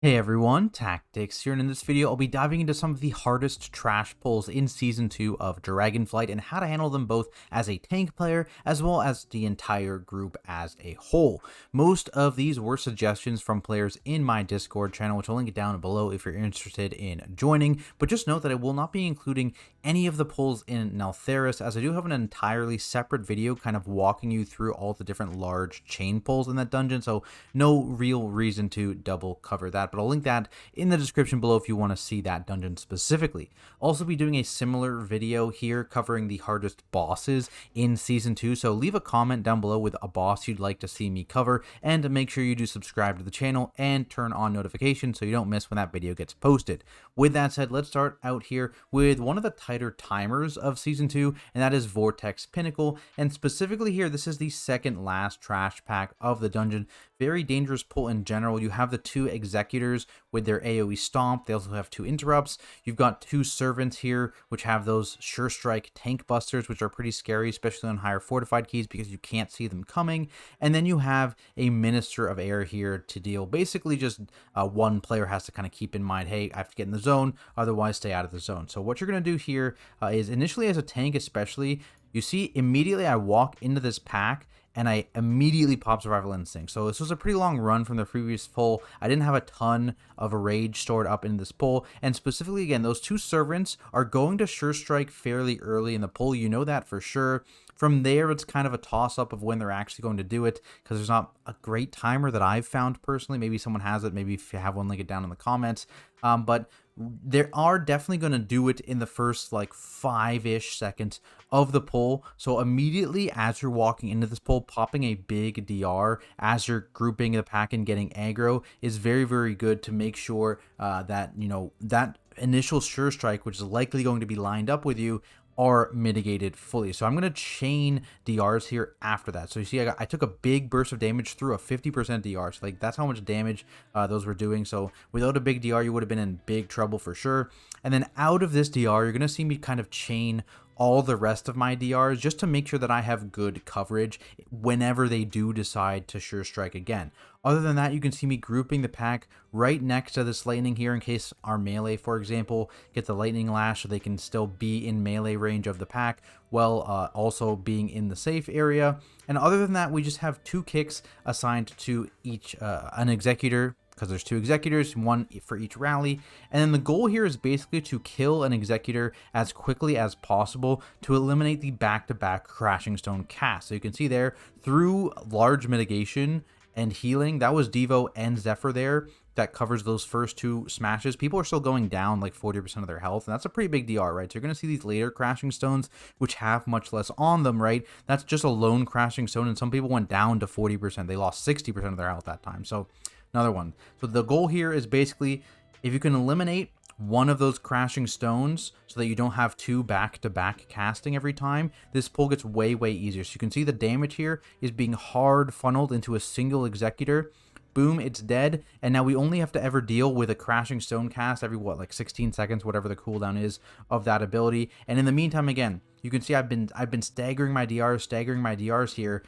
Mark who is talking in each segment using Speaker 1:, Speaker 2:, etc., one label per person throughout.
Speaker 1: Hey everyone, Tactics here, and in this video I'll be diving into some of the hardest trash pulls in Season 2 of Dragonflight and how to handle them both as a tank player as well as the entire group as a whole. Most of these were suggestions from players in my Discord channel, which I'll link it down below if you're interested in joining, but just note that I will not be including any of the pulls in Neltharion, as I do have an entirely separate video kind of walking you through all the different large chain pulls in that dungeon, so no real reason to double cover that. But I'll link that in the description below if you want to see that dungeon specifically. Also be doing a similar video here covering the hardest bosses in Season 2, so leave a comment down below with a boss you'd like to see me cover, and make sure you do subscribe to the channel and turn on notifications so you don't miss when that video gets posted. With that said, let's start out here with one of the tighter timers of Season 2, and that is Vortex Pinnacle, and specifically here, this is the second last trash pack of the dungeon. Very dangerous pull in general. You have the two executors with their AoE stomp. They also have two interrupts. You've got two servants here, which have those sure strike tank busters, which are pretty scary, especially on higher fortified keys because you can't see them coming. And then you have a minister of air here to deal. Basically, just one player has to kind of keep in mind, hey, I have to get in the zone, otherwise stay out of the zone. So what you're going to do here is initially as a tank especially, you see immediately I walk into this pack and I immediately pop Survival Instinct. So this was a pretty long run from the previous pull. I didn't have a ton of a rage stored up in this pull, and specifically, again, those two servants are going to sure strike fairly early in the pull. You know that for sure. From there, it's kind of a toss-up of when they're actually going to do it, because there's not a great timer that I've found personally. Maybe someone has it. Maybe if you have one, link it down in the comments. But they are definitely going to do it in the first like 5-ish seconds of the pull. So immediately as you're walking into this pull, popping a big DR as you're grouping the pack and getting aggro is very, very good to make sure that, you know, that initial sure strike, which is likely going to be lined up with you, are mitigated fully. So I'm going to chain DRs here after that. So you see I took a big burst of damage through a 50% DR. So like that's how much damage those were doing. So without a big DR, you would have been in big trouble for sure. And then out of this DR, you're going to see me kind of chain all the rest of my DRs just to make sure that I have good coverage whenever they do decide to sure strike again. Other than that, you can see me grouping the pack right next to this lightning here in case our melee, for example, get the lightning lash so they can still be in melee range of the pack while also being in the safe area. And other than that, we just have two kicks assigned to each an executor, because there's two executors, one for each rally. And then the goal here is basically to kill an executor as quickly as possible to eliminate the back-to-back Crashing Stone cast. So you can see there, through large mitigation and healing, that was Devo and Zephyr there, that covers those first two smashes. People are still going down like 40% of their health, and that's a pretty big DR, right? So you're going to see these later Crashing Stones, which have much less on them, right? That's just a lone Crashing Stone, and some people went down to 40%. They lost 60% of their health that time. So another one. So the goal here is basically if you can eliminate one of those Crashing Stones so that you don't have two back-to-back casting every time, this pull gets way, way easier. So you can see the damage here is being hard funneled into a single executor. Boom, it's dead. And now we only have to ever deal with a Crashing Stone cast every, what, like 16 seconds, whatever the cooldown is of that ability. And in the meantime, again, you can see I've been staggering my DRs here,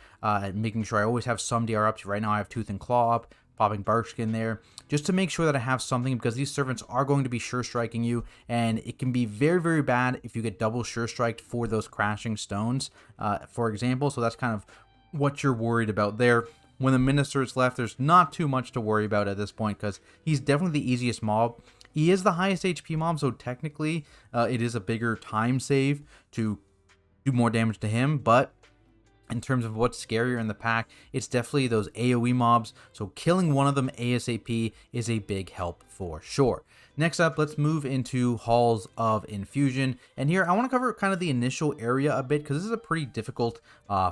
Speaker 1: making sure I always have some DR up. Right now I have Tooth and Claw up, popping Barkskin there, just to make sure that I have something, because these servants are going to be sure striking you, and it can be very, very bad if you get double sure striked for those Crashing Stones, for example. So that's kind of what you're worried about there. When the minister is left, there's not too much to worry about at this point, because he's definitely the easiest mob. He is the highest HP mob, so technically it is a bigger time save to do more damage to him, but in terms of what's scarier in the pack, it's definitely those AoE mobs, so killing one of them ASAP is a big help for sure. Next up, let's move into Halls of Infusion, and here I want to cover kind of the initial area a bit, because this is a pretty difficult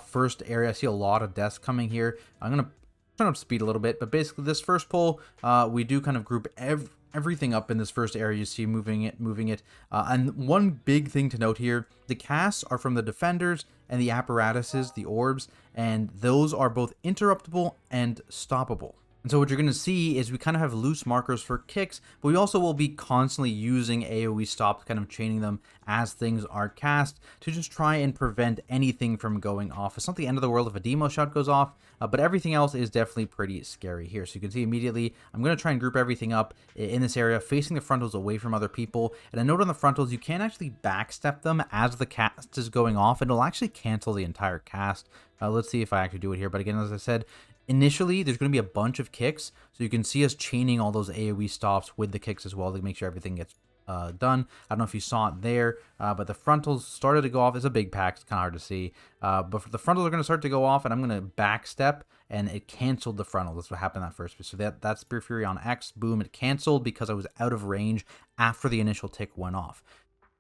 Speaker 1: first area. I see a lot of deaths coming here. I'm going to turn up speed a little bit, but basically this first pull, we do kind of group everything up in this first area. You see moving it, and one big thing to note here, the casts are from the defenders and the apparatuses, the orbs, and those are both interruptible and stoppable. And so what you're going to see is we kind of have loose markers for kicks, but we also will be constantly using AoE stops, kind of chaining them as things are cast to just try and prevent anything from going off. It's not the end of the world if a demo shot goes off, but everything else is definitely pretty scary here. So you can see immediately, I'm going to try and group everything up in this area, facing the frontals away from other people. And a note on the frontals, you can actually backstep them as the cast is going off, and it'll actually cancel the entire cast. Let's see if I actually do it here. But again, as I said, initially, there's going to be a bunch of kicks, so you can see us chaining all those AoE stops with the kicks as well to make sure everything gets done. I don't know if you saw it there, but the frontals started to go off. It's a big pack, it's kind of hard to see. But for the frontals are going to start to go off, and I'm going to backstep, and it canceled the frontal. That's what happened that first. So that's Spear Fury on X. Boom, it canceled because I was out of range after the initial tick went off.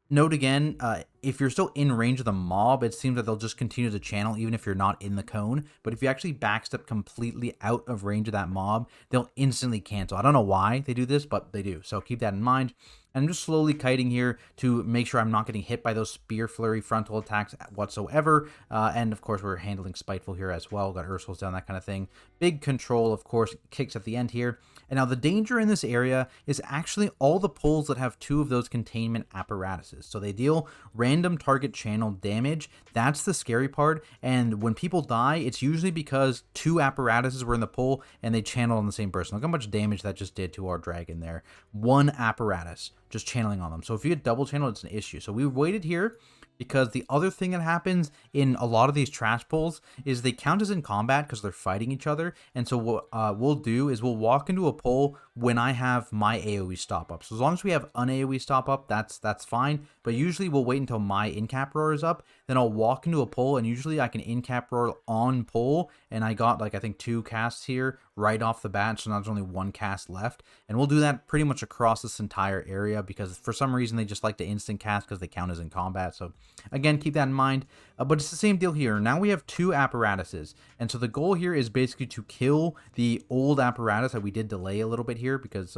Speaker 1: Note again, if you're still in range of the mob, it seems that they'll just continue to channel even if you're not in the cone. But if you actually backstep completely out of range of that mob, they'll instantly cancel. I don't know why they do this, but they do. So keep that in mind. And I'm just slowly kiting here to make sure I'm not getting hit by those Spear Flurry frontal attacks whatsoever. And of course, we're handling Spiteful here as well. Got Ursul's down, that kind of thing. Big control, of course, kicks at the end here. And now the danger in this area is actually all the pulls that have 2 of those containment apparatuses. So they deal random target channel damage. That's the scary part. And when people die, it's usually because 2 apparatuses were in the pull and they channeled on the same person. Look how much damage that just did to our dragon there. 1 apparatus just channeling on them. So if you get double channel, it's an issue. So we waited here because the other thing that happens in a lot of these trash pulls is they count as in combat because they're fighting each other. And so what we'll do is we'll walk into a pull when I have my AoE stop up. So as long as we have an AoE stop up, that's fine. But usually we'll wait until my in-cap roar is up. Then I'll walk into a pull, and usually I can in-cap roar on pull. And I got like, I think 2 casts here right off the bat. So now there's only 1 cast left. And we'll do that pretty much across this entire area because for some reason they just like to instant cast because they count as in combat. So again, keep that in mind. But it's the same deal here. Now we have 2 apparatuses. And so the goal here is basically to kill the old apparatus that we did delay a little bit here because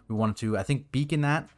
Speaker 1: we wanted to, I think, beacon that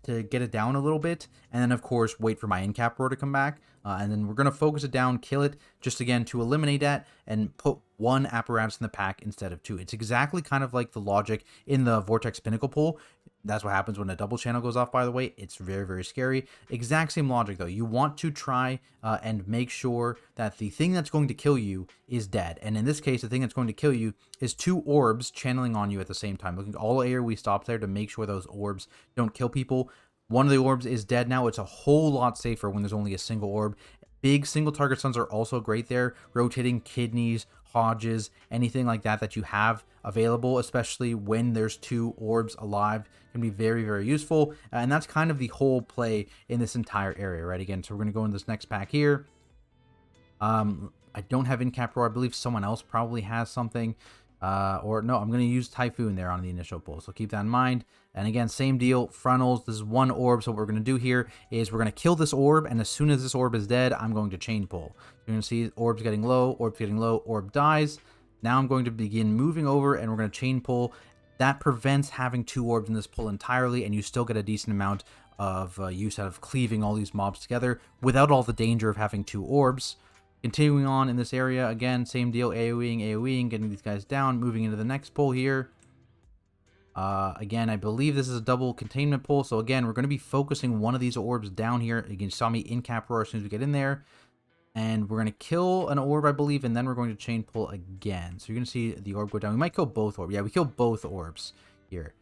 Speaker 1: to get it down a little bit. And then, of course, wait for my in-cap roar to come back. And then we're going to focus it down, kill it, just again to eliminate that and put 1 apparatus in the pack instead of 2. It's exactly kind of like the logic in the Vortex Pinnacle pull. That's what happens when a double channel goes off, by the way. It's very, very scary. Exact same logic, though. You want to try and make sure that the thing that's going to kill you is dead. And in this case, the thing that's going to kill you is 2 orbs channeling on you at the same time. Looking at all AoE stops there to make sure those orbs don't kill people. One of the orbs is dead now. It's a whole lot safer when there's only a single orb. Big single target stuns are also great there. Rotating kidneys, Hodges, anything like that you have available, especially when there's 2 orbs alive, can be very, very useful. And that's kind of the whole play in this entire area, right? Again, so we're going to go in this next pack here. I don't have in-cap roar. I believe someone else probably has something. Or no, I'm going to use Typhoon there on the initial pull. So keep that in mind. And again, same deal, frontals. This is 1 orb. So what we're going to do here is we're going to kill this orb. And as soon as this orb is dead, I'm going to chain pull. You're going to see orbs getting low, orb dies. Now I'm going to begin moving over and we're going to chain pull. That prevents having 2 orbs in this pull entirely. And you still get a decent amount of use out of cleaving all these mobs together without all the danger of having 2 orbs. Continuing on in this area, again, same deal, AoEing, getting these guys down, moving into the next pull here. Again, I believe this is a double containment pull, so again, we're going to be focusing one of these orbs down here. You saw me in-cap roar as soon as we get in there. And we're going to kill an orb, I believe, and then we're going to chain pull again. So you're going to see the orb go down. We might kill both orbs. Yeah, we killed both orbs here.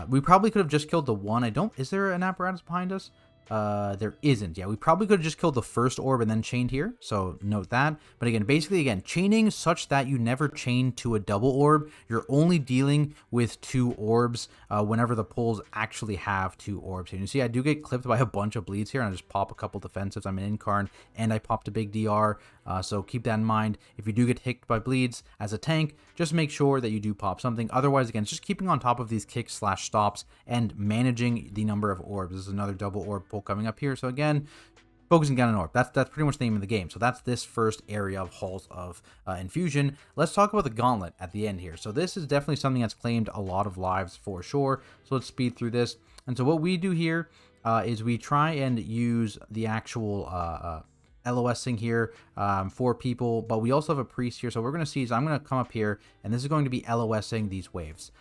Speaker 1: We probably could have just killed the one. Is there an apparatus behind us? There isn't. Yeah, we probably could have just killed the first orb and then chained here. So note that. But again, basically, chaining such that you never chain to a double orb. You're only dealing with 2 orbs whenever the pulls actually have 2 orbs. And you see, I do get clipped by a bunch of bleeds here, and I just pop a couple defensives. I'm an Incarn, and I popped a big DR. So keep that in mind. If you do get hit by bleeds as a tank, just make sure that you do pop something. Otherwise, again, just keeping on top of these kicks/stops and managing the number of orbs. This is another double orb pull coming up here. So again, focusing down an orb. That's pretty much the name of the game. So that's this first area of Halls of Infusion. Let's talk about the Gauntlet at the end here. So this is definitely something that's claimed a lot of lives for sure. So let's speed through this. And so what we do here is we try and use the actual LOSing here for people, but we also have a priest here. So we're going to see is I'm going to come up here, and this is going to be LOSing these waves.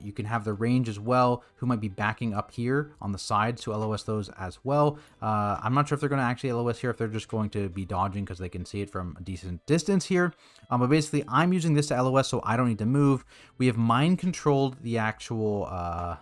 Speaker 1: You can have the range as well, who might be backing up here on the sides to LOS those as well. I'm not sure if they're going to actually LOS here, if they're just going to be dodging because they can see it from a decent distance here. But basically, I'm using this to LOS, so I don't need to move. We have mind controlled the actual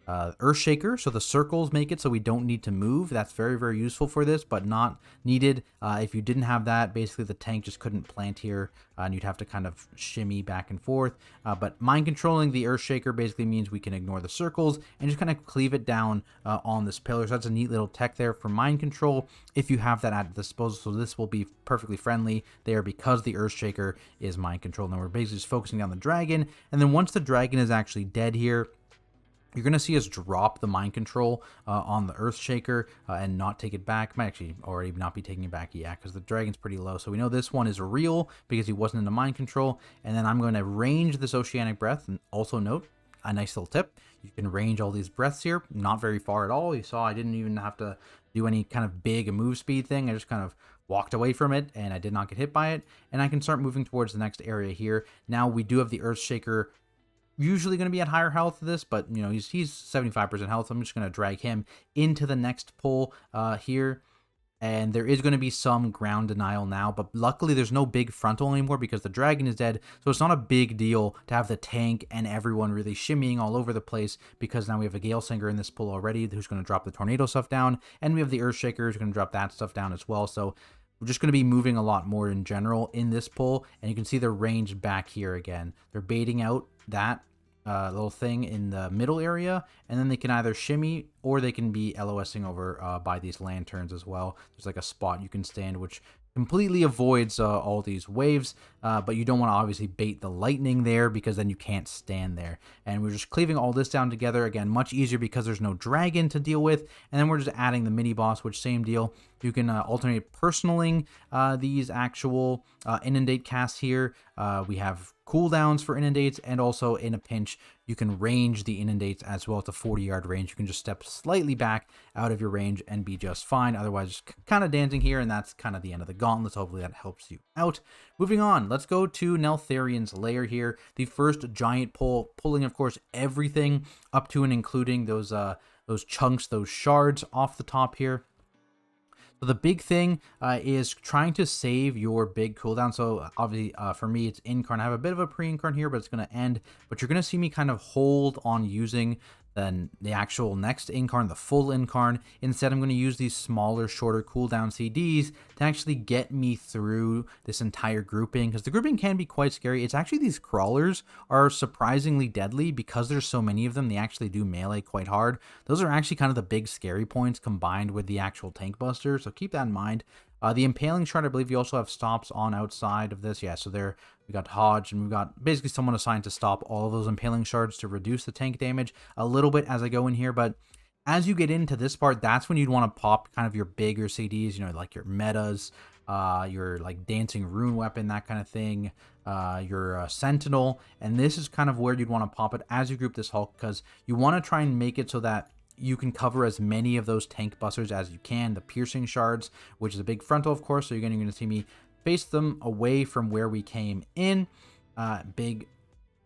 Speaker 1: Earthshaker, so the circles make it so we don't need to move. That's very, very useful for this, but not needed. If you didn't have that, basically the tank just couldn't plant here, and you'd have to kind of shimmy back and forth. But mind controlling the Earthshaker basically means we can ignore the circles and just kind of cleave it down on this pillar. So that's a neat little tech there for mind control if you have that at disposal. So this will be perfectly friendly there because the Earthshaker is mind controlled. And we're basically just focusing on the dragon. And then once the dragon is actually dead here, you're going to see us drop the mind control on the Earthshaker and not take it back. Might actually already not be taking it back yet because the dragon's pretty low. So we know this one is real because he wasn't in the mind control. And then I'm going to range this Oceanic Breath. And also note, a nice little tip, you can range all these breaths here. Not very far at all. You saw I didn't even have to do any kind of big move speed thing. I just kind of walked away from it and I did not get hit by it. And I can start moving towards the next area here. Now we do have the Earthshaker usually going to be at higher health to this, but you know, he's 75% health. I'm just going to drag him into the next pull here. And there is going to be some ground denial now, but luckily there's no big frontal anymore because the dragon is dead. So it's not a big deal to have the tank and everyone really shimmying all over the place because now we have a Gale Singer in this pull already who's going to drop the tornado stuff down. And we have the Earthshaker who's going to drop that stuff down as well. So we're just going to be moving a lot more in general in this pull. And you can see the range back here again. They're baiting out that little thing in the middle area, and then they can either shimmy or they can be LOSing over by these lanterns as well. There's like a spot you can stand which completely avoids all these waves, but you don't want to obviously bait the lightning there because then you can't stand there. And we're just cleaving all this down together, again much easier because there's no dragon to deal with. And then we're just adding the mini boss, which same deal, you can alternate personaling these actual inundate casts here. We have cooldowns for inundates, and also in a pinch you can range the inundates as well. It's a 40-yard range. You can just step slightly back out of your range and be just fine. Otherwise, just kind of dancing here, and that's kind of the end of the gauntlet. So hopefully that helps you out. Moving on, let's go to Neltharion's Lair here. The first giant pull, pulling of course everything up to and including those chunks, those shards off the top here. So the big thing is trying to save your big cooldown. So obviously for me, it's incarn. I have a bit of a pre-incarn here, but it's going to end. But you're going to see me kind of hold on using the actual next incarn, the full incarn. Instead, I'm going to use these smaller, shorter cooldown CDs to actually get me through this entire grouping, because the grouping can be quite scary. It's actually, these crawlers are surprisingly deadly because there's so many of them. They actually do melee quite hard. Those are actually kind of the big scary points combined with the actual tank buster, so keep that in mind. The impaling shard, I believe you also have stops on outside of this. Yeah, so there we got Hodge, and we've got basically someone assigned to stop all of those impaling shards to reduce the tank damage a little bit as I go in here. But as you get into this part, that's when you'd want to pop kind of your bigger CDs, you know, like your metas, your like dancing rune weapon, that kind of thing, your sentinel. And this is kind of where you'd want to pop it as you group this Hulk, because you want to try and make it so that you can cover as many of those tank busters as you can. The piercing shards, which is a big frontal, of course, so you're going to see me face them away from where we came in. Big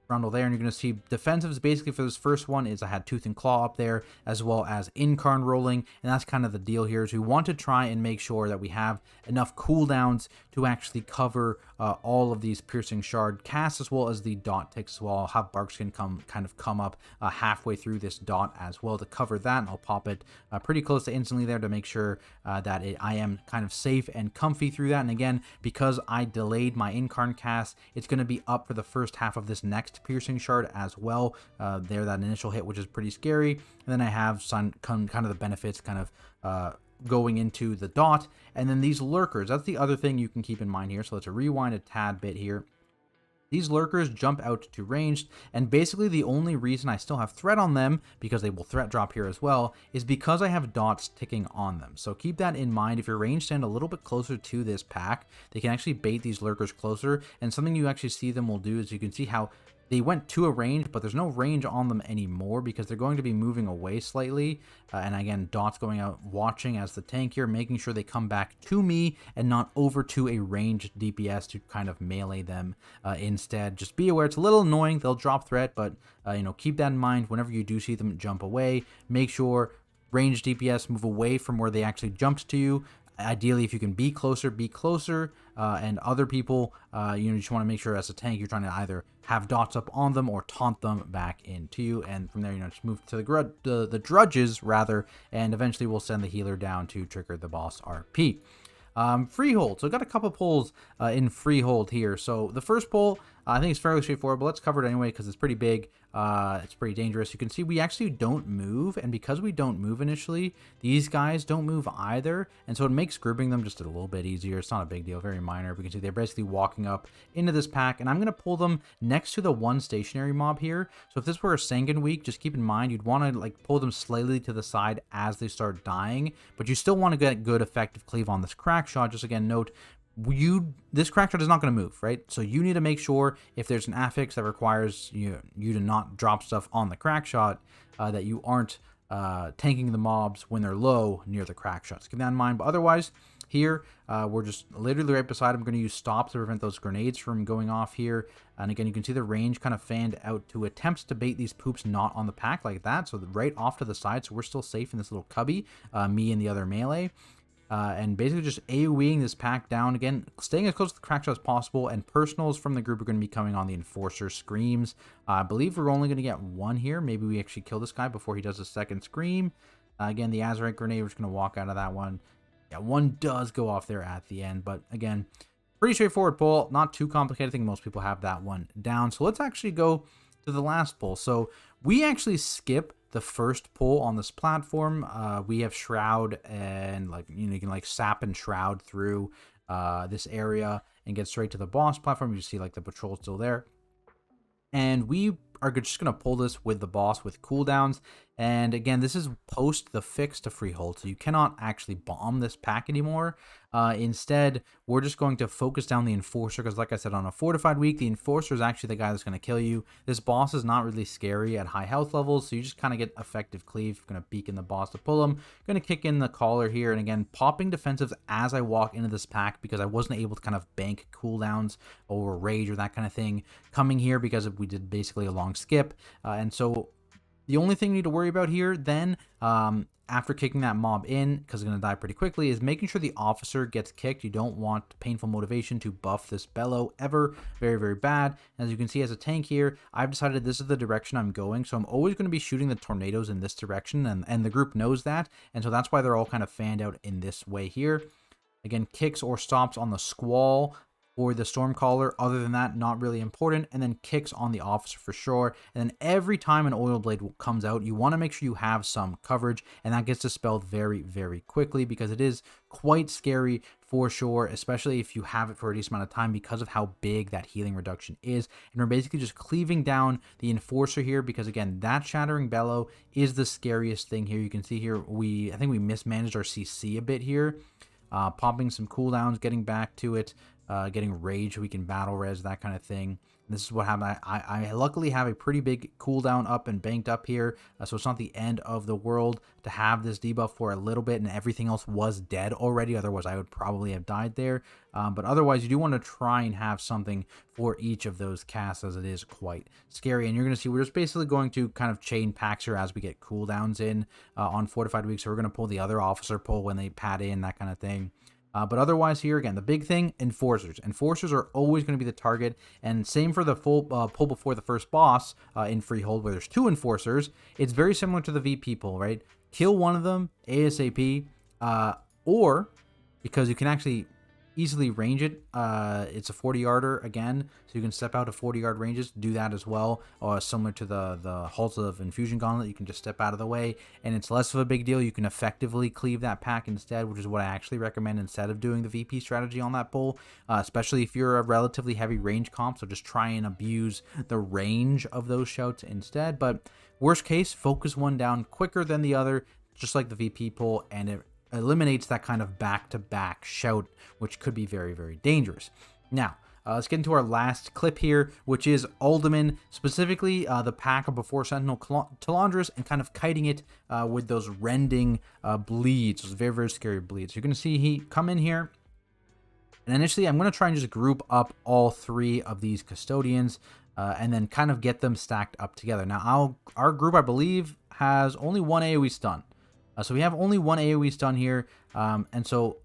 Speaker 1: frontal there, and you're going to see defensives basically for this first one is I had Tooth and Claw up there, as well as incarn rolling, and that's kind of the deal here, is we want to try and make sure that we have enough cooldowns to actually cover all of these piercing shard casts, as well as the dot ticks as well. I'll have Barkskin come up halfway through this dot as well to cover that, and I'll pop it pretty close to instantly there to make sure that I am kind of safe and comfy through that. And again, because I delayed my incarn cast, it's going to be up for the first half of this next piercing shard as well. There, that initial hit, which is pretty scary. And then I have kind of the benefits kind of going into the dot. And then these lurkers, that's the other thing you can keep in mind here. So let's rewind a tad bit here. These lurkers jump out to ranged, and basically the only reason I still have threat on them, because they will threat drop here as well, is because I have dots ticking on them. So keep that in mind. If your range stand a little bit closer to this pack, they can actually bait these lurkers closer. And something you actually see them will do is you can see how they went to a range, but there's no range on them anymore because they're going to be moving away slightly. And again, Dot's going out watching as the tank here, making sure they come back to me and not over to a ranged DPS to kind of melee them instead. Just be aware, it's a little annoying. They'll drop threat, but keep that in mind whenever you do see them jump away. Make sure ranged DPS move away from where they actually jumped to you. Ideally, if you can be closer, and other people, you just want to make sure as a tank you're trying to either have dots up on them or taunt them back into you, and from there, just move to the drudges rather, and eventually we'll send the healer down to trigger the boss RP. Freehold. So I've got a couple pulls in Freehold here. So the first pull, I think it's fairly straightforward, but let's cover it anyway because it's pretty big. It's pretty dangerous. You can see we actually don't move, and because we don't move initially, these guys don't move either, and so it makes grouping them just a little bit easier. It's not a big deal, very minor. We can see they're basically walking up into this pack, and I'm going to pull them next to the one stationary mob here. So if this were a Sanguine week, just keep in mind you'd want to pull them slightly to the side as they start dying, but you still want to get good effective cleave on this crack shot. Just again, note, this crack shot is not going to move, right? So you need to make sure if there's an affix that requires you to not drop stuff on the crack shot, that you aren't tanking the mobs when they're low near the crack shots. Keep that in mind. But otherwise, here we're just literally right beside them. I'm going to use stops to prevent those grenades from going off here. And again, you can see the range kind of fanned out to attempt to bait these poops not on the pack like that. So right off to the side, so we're still safe in this little cubby, me and the other melee. And basically just AoEing this pack down. Again, staying as close to the crack shot as possible, and personals from the group are going to be coming on the Enforcer Screams. I believe we're only going to get one here. Maybe we actually kill this guy before he does a second Scream. Again, the Azurite Grenade, we're just going to walk out of that one. Yeah, one does go off there at the end, but again, pretty straightforward pull. Not too complicated. I think most people have that one down. So let's actually go to the last pull. So we actually skip the first pull on this platform. We have Shroud, and you can sap and Shroud through this area and get straight to the boss platform. You see the patrol still there, and we are just going to pull this with the boss with cooldowns. And again, this is post the fix to Freehold, so you cannot actually bomb this pack anymore. Instead, we're just going to focus down the Enforcer, because like I said, on a fortified week, the Enforcer is actually the guy that's going to kill you. This boss is not really scary at high health levels, so you just kind of get effective cleave. Going to beacon the boss to pull him. Going to kick in the collar here, and again, popping defensives as I walk into this pack because I wasn't able to kind of bank cooldowns or rage or that kind of thing coming here because we did basically a long skip. And so the only thing you need to worry about here then, after kicking that mob in, because it's going to die pretty quickly, is making sure the officer gets kicked. You don't want painful motivation to buff this bellow ever. Very, very bad. As you can see, as a tank here, I've decided this is the direction I'm going, so I'm always going to be shooting the tornadoes in this direction, and the group knows that, and so that's why they're all kind of fanned out in this way here. Again, kicks or stops on the Squall or the Stormcaller. Other than that, not really important. And then kicks on the officer for sure. And then every time an oil blade comes out, you want to make sure you have some coverage, and that gets dispelled very, very quickly because it is quite scary for sure, especially if you have it for a decent amount of time because of how big that healing reduction is. And we're basically just cleaving down the Enforcer here because, again, that Shattering Bellow is the scariest thing here. You can see here, I think we mismanaged our CC a bit here. Popping some cooldowns, getting back to it, getting rage, we can battle res, that kind of thing. And this is what happened. I luckily have a pretty big cooldown up and banked up here, so it's not the end of the world to have this debuff for a little bit, and everything else was dead already. Otherwise, I would probably have died there. But otherwise, you do want to try and have something for each of those casts, as it is quite scary. And you're going to see we're just basically going to kind of chain packs here as we get cooldowns in on fortified weeks. So we're going to pull the other officer pull when they pad in, that kind of thing. But otherwise here, again, the big thing, Enforcers. Enforcers are always going to be the target, and same for the full pull before the first boss in Freehold, where there's 2 Enforcers. It's very similar to the VP pull, right? Kill one of them ASAP, or, because you can actually easily range it, it's a 40-yarder again, so you can step out to 40-yard ranges, do that as well, similar to the Halt of Infusion Gauntlet. You can just step out of the way, and it's less of a big deal. You can effectively cleave that pack instead, which is what I actually recommend instead of doing the VP strategy on that pull, especially if you're a relatively heavy range comp, so just try and abuse the range of those shouts instead. But worst case, focus one down quicker than the other, just like the VP pull, and it eliminates that kind of back-to-back shout, which could be very, very dangerous. Now, let's get into our last clip here, which is Uldaman, specifically the pack of before Sentinel Talandras, and kind of kiting it with those rending bleeds, those very, very scary bleeds. You're going to see he come in here, and initially I'm going to try and just group up all 3 of these Custodians, and then kind of get them stacked up together. Now, our group, I believe, has only 1 AoE stun. So we have only 1 AoE stun here, and so...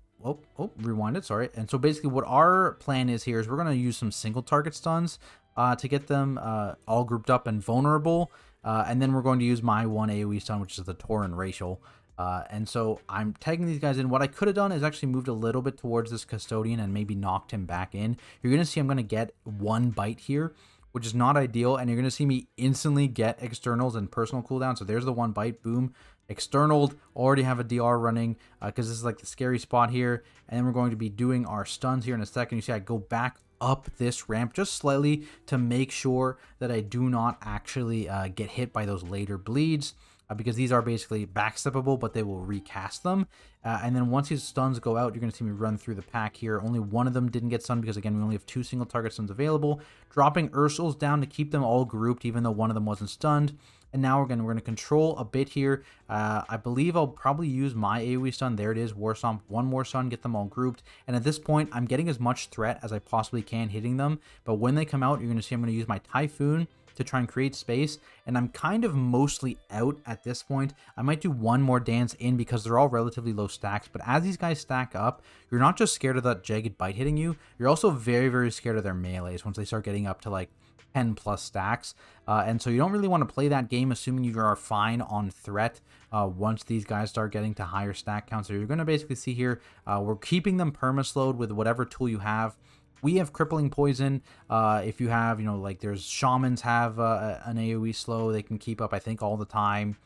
Speaker 1: rewind it, sorry. And so basically what our plan is here is we're going to use some single target stuns to get them all grouped up and vulnerable. And then we're going to use my 1 AoE stun, which is the Tauren Racial. And so I'm tagging these guys in. What I could have done is actually moved a little bit towards this Custodian and maybe knocked him back in. You're going to see I'm going to get 1 bite here, which is not ideal. And you're going to see me instantly get externals and personal cooldown. So there's the 1 bite, boom. Externaled, already have a DR running because this is like the scary spot here. And then we're going to be doing our stuns here in a second. You see I go back up this ramp just slightly to make sure that I do not actually get hit by those later bleeds. Because these are basically backsteppable, but they will recast them. And then once these stuns go out, you're going to see me run through the pack here. Only 1 of them didn't get stunned because, again, we only have 2 single target stuns available. Dropping Ursul's down to keep them all grouped, even though 1 of them wasn't stunned. And now we're going to control a bit here. I believe I'll probably use my AoE stun. There it is, War Stomp. 1 more stun, get them all grouped. And at this point, I'm getting as much threat as I possibly can hitting them. But when they come out, you're going to see I'm going to use my Typhoon to try and create space, and I'm kind of mostly out at this point. I might do 1 more dance in because they're all relatively low stacks, but as these guys stack up, you're not just scared of that jagged bite hitting you, you're also very, very scared of their melees once they start getting up to like 10 plus stacks, and so you don't really want to play that game assuming you are fine on threat once these guys start getting to higher stack counts. So you're going to basically see here, we're keeping them permaslowed with whatever tool you have. We have crippling poison. If you have, like there's shamans have an AoE slow they can keep up, I think, all the time.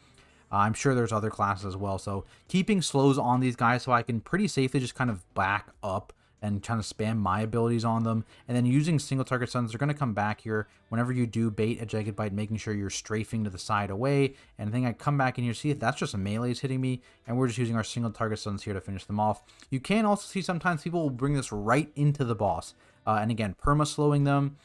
Speaker 1: I'm sure there's other classes as well. So keeping slows on these guys so I can pretty safely just kind of back up and trying to spam my abilities on them. And then using single target stuns, they're going to come back here whenever you do bait a jagged bite, making sure you're strafing to the side away. And I think I come back in here, see if that's just a melee's hitting me, and we're just using our single target stuns here to finish them off. You can also see sometimes people will bring this right into the boss. And again, perma-slowing them,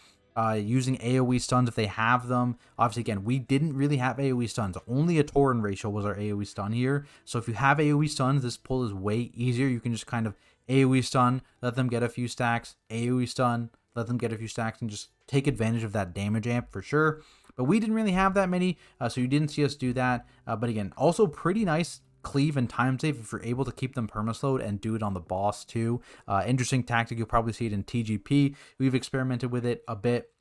Speaker 1: using AoE stuns if they have them. Obviously, again, we didn't really have AoE stuns. Only a Tauren Racial was our AoE stun here. So if you have AoE stuns, this pull is way easier. You can just kind of AoE stun, let them get a few stacks, AoE stun, let them get a few stacks, and just take advantage of that damage amp for sure. But we didn't really have that many, so you didn't see us do that. But again, also pretty nice cleave and time save if you're able to keep them permaslowed and do it on the boss too. Interesting tactic. You'll probably see it in TGP. We've experimented with it a bit.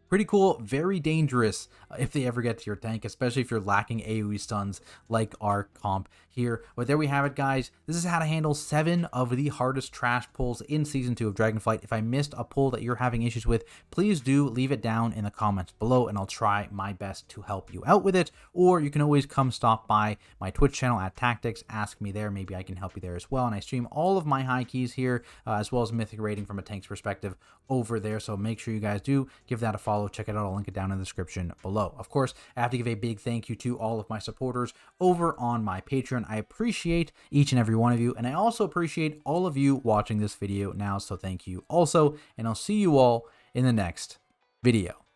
Speaker 1: Pretty cool, very dangerous if they ever get to your tank, especially if you're lacking AoE stuns like our comp here. But there we have it, guys. This is how to handle 7 of the hardest trash pulls in Season 2 of Dragonflight. If I missed a pull that you're having issues with, please do leave it down in the comments below, and I'll try my best to help you out with it. Or you can always come stop by my Twitch channel at Tactics, ask me there. Maybe I can help you there as well. And I stream all of my high keys here, as well as Mythic rating from a tank's perspective over there. So make sure you guys do give that a follow. Check it out. I'll link it down in the description below. Of course, I have to give a big thank you to all of my supporters over on my Patreon. I appreciate each and every one of you, and I also appreciate all of you watching this video now, so thank you also, and I'll see you all in the next video.